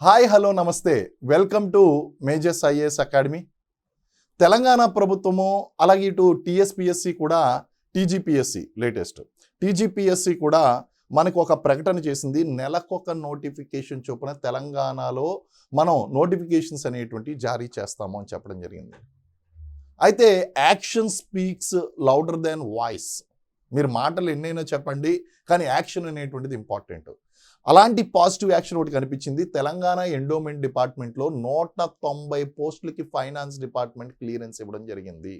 Hi hello నమస్తే welcome to majors IAS academy. Telangana ప్రభుత్వము అలాగే ఇటు టీఎస్పిఎస్సి కూడా టీజీపీఎస్సి టీజీపీఎస్సి కూడా మనకు ఒక ప్రకటన చేసింది. నెలకొక నోటిఫికేషన్ చొప్పున తెలంగాణలో మనం నోటిఫికేషన్స్ అనేటువంటి జారీ చేస్తాము అని చెప్పడం జరిగింది. అయితే action speaks louder than voice. మీరు మాటలు ఎన్నైనా చెప్పండి, కానీ యాక్షన్ అనేటువంటిది ఇంపార్టెంట్. అలాంటి పాజిటివ్ యాక్షన్ ఒకటి కనిపించింది. తెలంగాణ ఎండోమెంట్ డిపార్ట్మెంట్లో 190 పోస్టులకి ఫైనాన్స్ డిపార్ట్మెంట్ క్లియరెన్స్ ఇవ్వడం జరిగింది.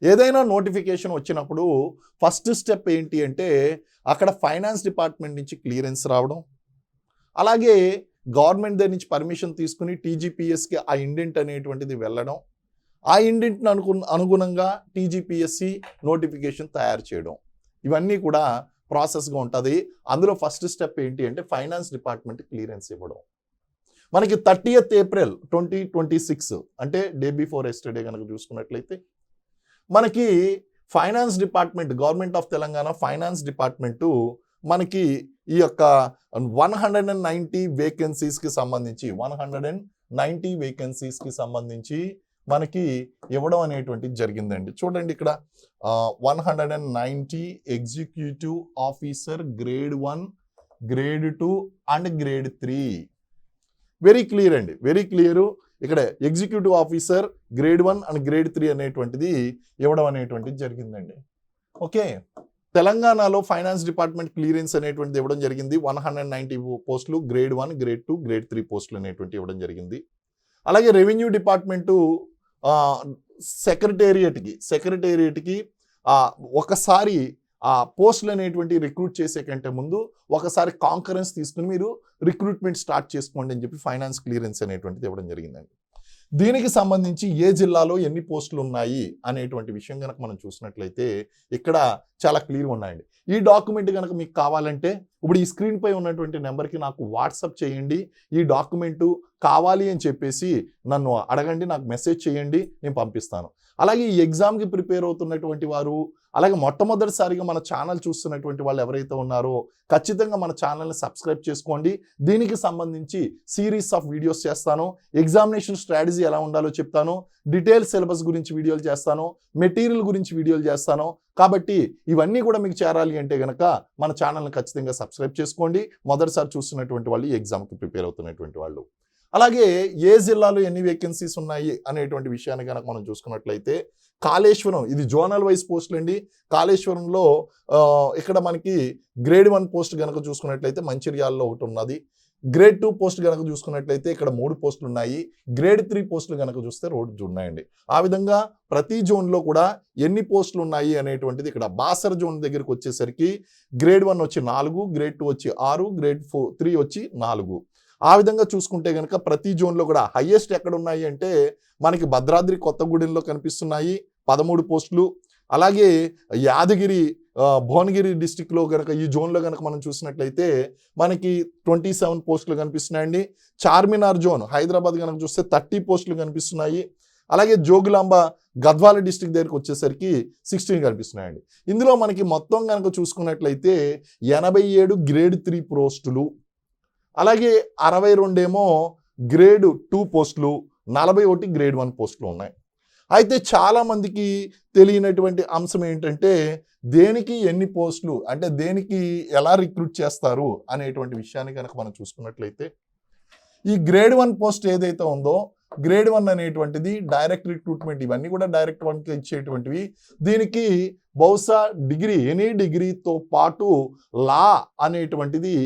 ఏదైనా నోటిఫికేషన్ వచ్చినప్పుడు ఫస్ట్ స్టెప్ ఏంటి అంటే అక్కడ ఫైనాన్స్ డిపార్ట్మెంట్ నుంచి క్లియరెన్స్ రావడం, అలాగే గవర్నమెంట్ దగ్గర నుంచి పర్మిషన్ తీసుకుని టీజీపీఎస్కి ఆ ఇండెంట్ అనేటువంటిది వెళ్ళడం, ఆ ఇండెంట్ని అనుగుణంగా టీజీపీఎస్సి నోటిఫికేషన్ తయారు చేయడం, ఇవన్నీ కూడా ప్రాసెస్గా ఉంటుంది. అందులో ఫస్ట్ స్టెప్ ఏంటి అంటే ఫైనాన్స్ డిపార్ట్మెంట్ క్లియరెన్స్ ఇవ్వడం. మనకి 30th ఏప్రిల్ 2026 అంటే డే బిఫోర్ ఎస్టర్డే కనుక చూసుకున్నట్లయితే మనకి finance department, government of Telangana finance department మనకి ఈ యొక్క 190 వేకెన్సీస్కి సంబంధించి మనకి ఇవ్వడం అనేటువంటిది జరిగిందండి. చూడండి ఇక్కడ 190 executive officer grade 1, grade 2 and grade 3. Very clear అండి, వెరీ క్లియరు. ఇక్కడ executive officer grade 1 and grade 3 అనేటువంటిది ఇవ్వడం అనేటువంటిది జరిగిందండి. ఓకే, తెలంగాణలో ఫైనాన్స్ డిపార్ట్మెంట్ క్లియరెన్స్ అనేటువంటిది ఇవ్వడం జరిగింది. 190 పోస్టులు గ్రేడ్ 1, గ్రేడ్ 2, గ్రేడ్ 3 పోస్టులు అనేటువంటి ఇవ్వడం జరిగింది. అలాగే రెవెన్యూ డిపార్ట్మెంటు సెక్రటేరియట్కి ఒకసారి ఆ పోస్టులు అనేటువంటి రిక్రూట్ చేసే కంటే ముందు ఒకసారి కాంకరెన్స్ తీసుకుని మీరు రిక్రూట్మెంట్ స్టార్ట్ చేసుకోండి అని చెప్పి ఫైనాన్స్ క్లియరెన్స్ అనేటువంటిది ఇవ్వడం జరిగిందండి. దీనికి సంబంధించి ఏ జిల్లాలో ఎన్ని పోస్టులు ఉన్నాయి అనేటువంటి విషయం కనుక మనం చూసినట్లయితే ఇక్కడ చాలా క్లియర్గా ఉన్నాయండి. ఈ డాక్యుమెంట్ కనుక మీకు కావాలంటే ఇప్పుడు ఈ స్క్రీన్పై ఉన్నటువంటి నెంబర్కి నాకు వాట్సాప్ చేయండి. ఈ డాక్యుమెంటు కావాలి అని చెప్పేసి నన్ను అడగండి, నాకు మెసేజ్ చేయండి, నేను పంపిస్తాను. అలాగే ఈ ఎగ్జామ్కి ప్రిపేర్ అవుతున్నటువంటి వారు, అలాగే మొట్టమొదటిసారిగా మన ఛానల్ చూస్తున్నటువంటి వాళ్ళు ఎవరైతే ఉన్నారో ఖచ్చితంగా మన ఛానల్ని సబ్స్క్రైబ్ చేసుకోండి. దీనికి సంబంధించి సిరీస్ ఆఫ్ వీడియోస్ చేస్తాను. ఎగ్జామినేషన్ స్ట్రాటజీ ఎలా ఉండాలో చెప్తాను, డీటెయిల్ సిలబస్ గురించి వీడియోలు చేస్తాను, మెటీరియల్ గురించి వీడియోలు చేస్తాను. కాబట్టి ఇవన్నీ కూడా మీకు చేరాలి అంటే కనుక మన ఛానల్ని ఖచ్చితంగా సబ్స్క్రైబ్ చేసుకోండి. మొదటిసారి చూస్తున్నటువంటి వాళ్ళు, ఈ ఎగ్జామ్కి ప్రిపేర్ అవుతున్నటువంటి వాళ్ళు. అలాగే ఏ జిల్లాలో ఎన్ని వేకెన్సీస్ ఉన్నాయి అనేటువంటి విషయాన్ని కనుక మనం చూసుకున్నట్లయితే కాళేశ్వరం, ఇది జోనల్ వైజ్ పోస్టులు అండి. కాళేశ్వరంలో ఇక్కడ మనకి గ్రేడ్ 1 పోస్ట్ కనుక చూసుకున్నట్లయితే మంచిర్యాలలో ఒకటి ఉన్నది. గ్రేడ్ 2 పోస్ట్ కనుక చూసుకున్నట్లయితే ఇక్కడ 3 పోస్టులు ఉన్నాయి. గ్రేడ్ 3 పోస్టులు కనుక చూస్తే 2 ఉన్నాయండి. ఆ విధంగా ప్రతి జోన్లో కూడా ఎన్ని పోస్టులు ఉన్నాయి అనేటువంటిది ఇక్కడ బాసర జోన్ దగ్గరికి వచ్చేసరికి గ్రేడ్ 1 వచ్చి 4, గ్రేడ్ 2 వచ్చి 6, గ్రేడ్ 3 వచ్చి 4. ఆ విధంగా చూసుకుంటే కనుక ప్రతి జోన్లో కూడా హైయెస్ట్ ఎక్కడ ఉన్నాయి అంటే మనకి భద్రాద్రి కొత్తగూడెంలో కనిపిస్తున్నాయి 13 పోస్టులు. అలాగే యాదగిరి, భువనగిరి డిస్టిక్లో కనుక ఈ జోన్లో కనుక మనం చూసినట్లయితే మనకి 27 పోస్టులు కనిపిస్తున్నాయండి. చార్మినార్ జోన్ హైదరాబాద్ కనుక చూస్తే 30 పోస్టులు కనిపిస్తున్నాయి. అలాగే జోగులాంబ గద్వాల డిస్టిక్ దగ్గరికి వచ్చేసరికి 16 కనిపిస్తున్నాయండి. ఇందులో మనకి మొత్తం కనుక చూసుకున్నట్లయితే 87 గ్రేడ్ 3 పోస్టులు, అలాగే 62 ఏమో గ్రేడ్ 2 పోస్టులు, 41 గ్రేడ్ 1 పోస్టులు ఉన్నాయి. అయితే చాలామందికి తెలియనటువంటి అంశం ఏంటంటే దేనికి ఎన్ని పోస్టులు, అంటే దేనికి ఎలా రిక్రూట్ చేస్తారు అనేటువంటి విషయాన్ని కనుక మనం చూసుకున్నట్లయితే ఈ గ్రేడ్ 1 పోస్ట్ ఏదైతే ఉందో గ్రేడ్ 1 అనేటువంటిది డైరెక్ట్ రిక్రూట్మెంట్. ఇవన్నీ కూడా డైరెక్ట్ 1కి ఇచ్చేటువంటివి. దీనికి బహుశా డిగ్రీ, ఎనీ డిగ్రీతో పాటు లా అనేటువంటిది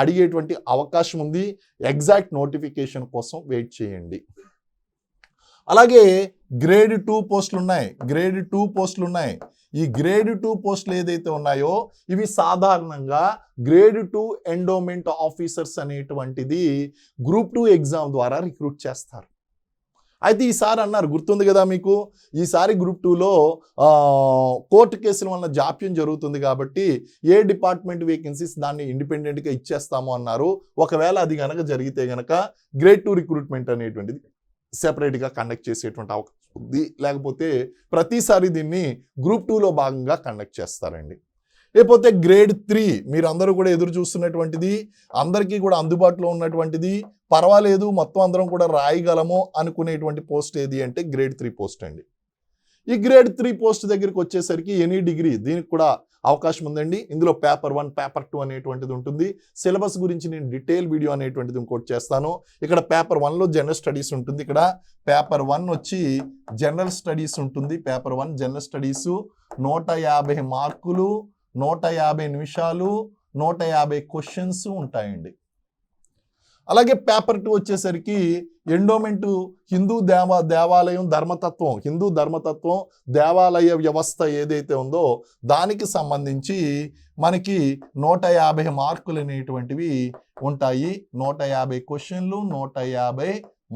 అడిగేటువంటి అవకాశం ఉంది. ఎగ్జాక్ట్ నోటిఫికేషన్ కోసం వెయిట్ చేయండి. అలాగే గ్రేడ్ 2 పోస్టులు ఉన్నాయి. ఈ గ్రేడ్ 2 పోస్టులు ఏదైతే ఉన్నాయో ఇవి సాధారణంగా గ్రేడ్ 2 ఎండోమెంట్ ఆఫీసర్స్ అనేటువంటిది గ్రూప్ 2 ఎగ్జామ్ ద్వారా రిక్రూట్ చేస్తారు. అయితే ఈసారి అన్నారు, గుర్తుంది కదా మీకు, ఈసారి గ్రూప్ 2లో కోర్టు కేసుల వల్ల జాప్యం జరుగుతుంది కాబట్టి ఏ డిపార్ట్మెంట్ వేకెన్సీస్ దాన్ని ఇండిపెండెంట్గా ఇచ్చేస్తాము అన్నారు. ఒకవేళ అది కనుక జరిగితే కనుక గ్రేడ్ 2 రిక్రూట్మెంట్ అనేటువంటిది సెపరేట్గా కండక్ట్ చేసేటువంటి అవకాశం ఉంది. లేకపోతే ప్రతిసారి దీన్ని గ్రూప్ 2లో భాగంగా కండక్ట్ చేస్తారండి. లేకపోతే గ్రేడ్ 3 మీరు అందరూ కూడా ఎదురు చూస్తున్నటువంటిది, అందరికీ కూడా అందుబాటులో ఉన్నటువంటిది, పర్వాలేదు మొత్తం అందరం కూడా రాయగలము అనుకునేటువంటి పోస్ట్ ఏది అంటే గ్రేడ్ 3 పోస్ట్ అండి. ఈ గ్రేడ్ 3 పోస్ట్ దగ్గరికి వచ్చేసరికి ఎనీ డిగ్రీ దీనికి కూడా అవకాశం ఉందండి. ఇందులో పేపర్ 1, పేపర్ 2 అనేటువంటిది ఉంటుంది. సిలబస్ గురించి నేను డీటెయిల్ వీడియో అనేటువంటిది ఇంకోటి చేస్తాను. ఇక్కడ పేపర్ 1లో జనరల్ స్టడీస్ ఉంటుంది. ఇక్కడ పేపర్ 1 వచ్చి జనరల్ స్టడీస్ ఉంటుంది. పేపర్ 1 జనరల్ స్టడీస్ 150 మార్కులు, 150 నిమిషాలు, 150 క్వశ్చన్స్ ఉంటాయండి. అలాగే పేపర్ 2 వచ్చేసరికి ఎండోమెంటు హిందూ దేవాలయం ధర్మతత్వం, హిందూ ధర్మతత్వం దేవాలయ వ్యవస్థ ఏదైతే ఉందో దానికి సంబంధించి మనకి 150 మార్కులు అనేటువంటివి ఉంటాయి. 150 క్వశ్చన్లు, 150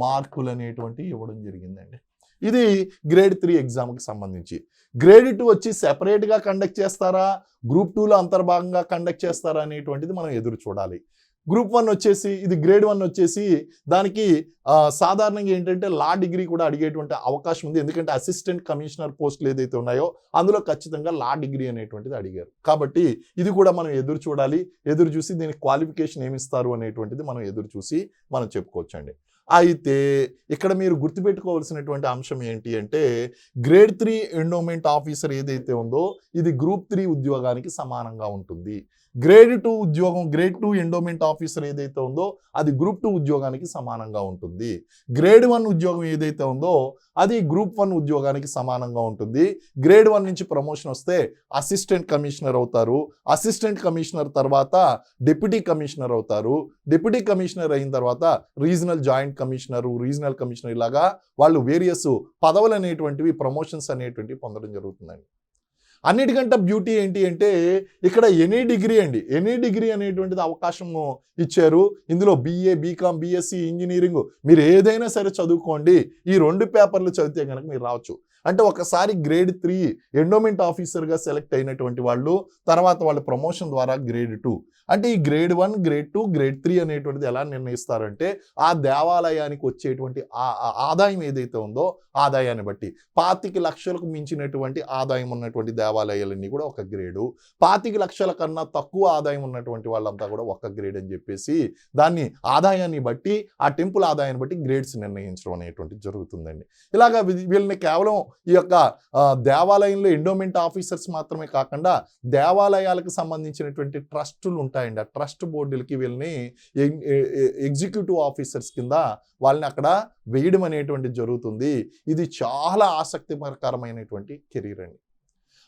మార్కులు అనేటువంటివి ఇవ్వడం జరిగిందండి. ఇది గ్రేడ్ 3 ఎగ్జామ్కి సంబంధించి. గ్రేడ్ 2 వచ్చి సెపరేట్గా కండక్ట్ చేస్తారా, గ్రూప్ 2లో అంతర్భాగంగా కండక్ట్ చేస్తారా అనేటువంటిది మనం ఎదురు చూడాలి. గ్రూప్ 1 వచ్చేసి ఇది గ్రేడ్ 1 వచ్చేసి దానికి సాధారణంగా ఏంటంటే లా డిగ్రీ కూడా అడిగేటువంటి అవకాశం ఉంది. ఎందుకంటే అసిస్టెంట్ కమిషనర్ పోస్టులు ఏదైతే ఉన్నాయో అందులో ఖచ్చితంగా లా డిగ్రీ అనేటువంటిది అడిగారు. కాబట్టి ఇది కూడా మనం ఎదురు చూడాలి. ఎదురు చూసి దీనికి క్వాలిఫికేషన్ ఏమిస్తారు అనేటువంటిది మనం ఎదురు చూసి మనం చెప్పుకోవచ్చండి. అయితే ఇక్కడ మీరు గుర్తుపెట్టుకోవాల్సినటువంటి అంశం ఏంటి అంటే గ్రేడ్ 3 ఎండోమెంట్ ఆఫీసర్ ఏదైతే ఉందో ఇది గ్రూప్ 3 ఉద్యోగానికి సమానంగా ఉంటుంది. గ్రేడ్ 2 ఉద్యోగం, గ్రేడ్ 2 ఎండోమెంట్ ఆఫీసర్ ఏదైతే ఉందో అది గ్రూప్ 2 ఉద్యోగానికి సమానంగా ఉంటుంది. గ్రేడ్ 1 ఉద్యోగం ఏదైతే ఉందో అది గ్రూప్ 1 ఉద్యోగానికి సమానంగా ఉంటుంది. గ్రేడ్ 1 నుంచి ప్రమోషన్ వస్తే అసిస్టెంట్ కమిషనర్ అవుతారు. అసిస్టెంట్ కమిషనర్ తర్వాత డిప్యూటీ కమిషనర్ అవుతారు. డిప్యూటీ కమిషనర్ అయిన తర్వాత regional joint commissioner, regional commissioner ఇలాగా వాళ్ళు వేరియస్ పదవులు అనేటువంటివి, ప్రమోషన్స్ అనేటువంటివి పొందడం జరుగుతుందండి. అన్నిటికంటే బ్యూటీ ఏంటి అంటే ఇక్కడ ఎనీ డిగ్రీ అండి, ఎనీ డిగ్రీ అనేటువంటిది అవకాశము ఇచ్చారు. ఇందులో BA, BCom, BSc, ఇంజనీరింగ్ మీరు ఏదైనా సరే చదువుకోండి. ఈ 2 పేపర్లు చదివితే కనుక మీరు రావచ్చు. అంటే ఒకసారి గ్రేడ్ 3 ఎండోమెంట్ ఆఫీసర్గా సెలెక్ట్ అయినటువంటి వాళ్ళు తర్వాత వాళ్ళ ప్రమోషన్ ద్వారా గ్రేడ్ 2 అంటే ఈ గ్రేడ్ 1, గ్రేడ్ 2, గ్రేడ్ 3 అనేటువంటిది ఎలా నిర్ణయిస్తారంటే ఆ దేవాలయానికి వచ్చేటువంటి ఆదాయం ఏదైతే ఉందో ఆదాయాన్ని బట్టి 25 లక్షలకు మించినటువంటి ఆదాయం ఉన్నటువంటి దేవాలయాలన్నీ కూడా ఒక గ్రేడు, 25 లక్షల కన్నా తక్కువ ఆదాయం ఉన్నటువంటి వాళ్ళంతా కూడా ఒక గ్రేడ్ అని చెప్పేసి దాన్ని ఆదాయాన్ని బట్టి ఆ టెంపుల్ ఆదాయాన్ని బట్టి గ్రేడ్స్ నిర్ణయించడం అనేటువంటిది జరుగుతుందండి. ఇలాగా వీళ్ళని కేవలం ఈ యొక్క దేవాలయంలో ఎండోమెంట్ ఆఫీసర్స్ మాత్రమే కాకుండా దేవాలయాలకు సంబంధించినటువంటి ట్రస్టులు ఉంటాయండి. ఆ ట్రస్ట్ బోర్డులకి వీళ్ళని ఎగ్జిక్యూటివ్ ఆఫీసర్స్ కింద వాళ్ళని అక్కడ వేయడం అనేటువంటిది జరుగుతుంది. ఇది చాలా ఆసక్తికరమైనటువంటి కెరీర్ అండి.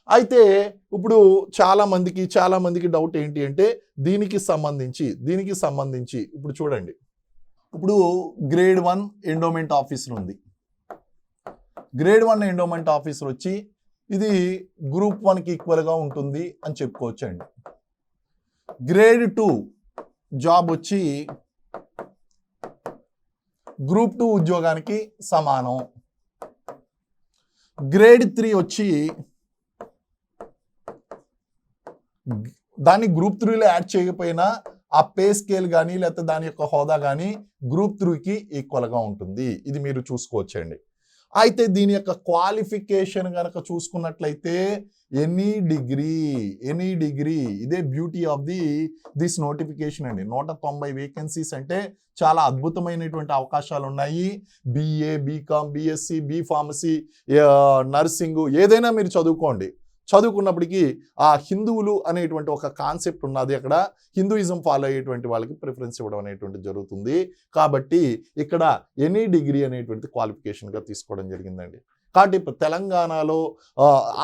అయితే ఇప్పుడు చాలా మందికి డౌట్ ఏంటి అంటే దీనికి సంబంధించి ఇప్పుడు చూడండి, ఇప్పుడు గ్రేడ్ 1 ఎండోమెంట్ ఆఫీసర్ ఉంది. గ్రేడ్ 1 ఎండోమెంట్ ఆఫీసర్ వచ్చి ఇది గ్రూప్ 1కి ఈక్వల్గా ఉంటుంది అని చెప్పుకోవచ్చండి. గ్రేడ్ 2 జాబ్ వచ్చి గ్రూప్ 2 ఉద్యోగానికి సమానం. గ్రేడ్ 3 వచ్చి దాన్ని గ్రూప్ 3లో యాడ్ చేయకపోయినా ఆ పే స్కేల్ కానీ లేకపోతే దాని యొక్క హోదా కానీ గ్రూప్ 3కి ఈక్వల్గా ఉంటుంది. ఇది మీరు చూసుకోవచ్చండి. అయితే దీని యొక్క క్వాలిఫికేషన్ కనుక చూసుకున్నట్లయితే ఎనీ డిగ్రీ ఇదే బ్యూటీ ఆఫ్ దిస్ నోటిఫికేషన్ అండి. 190 వేకెన్సీస్ అంటే చాలా అద్భుతమైనటువంటి అవకాశాలు ఉన్నాయి. BA, BCom, BSc, B pharmacy, nursing ఏదైనా మీరు చదువుకున్నప్పటికీ ఆ హిందువులు అనేటువంటి ఒక కాన్సెప్ట్ ఉన్నది. అక్కడ హిందూయిజం ఫాలో అయ్యేటువంటి వాళ్ళకి ప్రిఫరెన్స్ ఇవ్వడం అనేటువంటిది జరుగుతుంది. కాబట్టి ఇక్కడ ఎనీ డిగ్రీ అనేటువంటి క్వాలిఫికేషన్గా తీసుకోవడం జరిగిందండి. కాబట్టి ఇప్పుడు తెలంగాణలో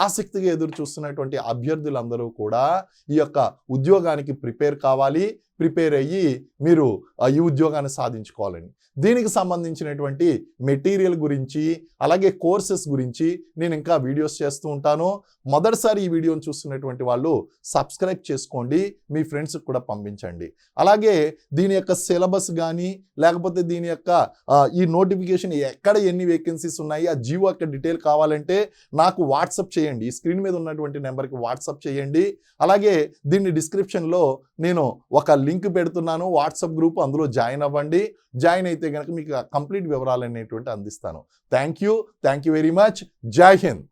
ఆసక్తిగా ఎదురు చూస్తున్నటువంటి అభ్యర్థులందరూ కూడా ఈ యొక్క ఉద్యోగానికి ప్రిపేర్ అయ్యి మీరు ఈ ఉద్యోగాన్ని సాధించుకోవాలండి. దీనికి సంబంధించినటువంటి మెటీరియల్ గురించి అలాగే కోర్సెస్ గురించి నేను ఇంకా వీడియోస్ చేస్తూ ఉంటాను. మొదటిసారి ఈ వీడియోని చూస్తున్నటువంటి వాళ్ళు సబ్స్క్రైబ్ చేసుకోండి, మీ ఫ్రెండ్స్కి కూడా పంపించండి. అలాగే దీని యొక్క సిలబస్ కానీ లేకపోతే దీని యొక్క ఈ నోటిఫికేషన్ ఎక్కడ ఎన్ని వేకెన్సీస్ ఉన్నాయి ఆ జియో యొక్క డీటెయిల్ కావాలంటే నాకు వాట్సాప్ చేయండి. ఈ స్క్రీన్ మీద ఉన్నటువంటి నెంబర్కి వాట్సాప్ చేయండి. అలాగే దీన్ని డిస్క్రిప్షన్లో నేను ఒక లింక్ పెడుతున్నాను, వాట్సాప్ గ్రూప్, అందులో జాయిన్ అవ్వండి. జాయిన్ అయితే కనుక మీకు కంప్లీట్ వివరాలు అనేటువంటి అందిస్తాను. Thank you very much. జై హింద్.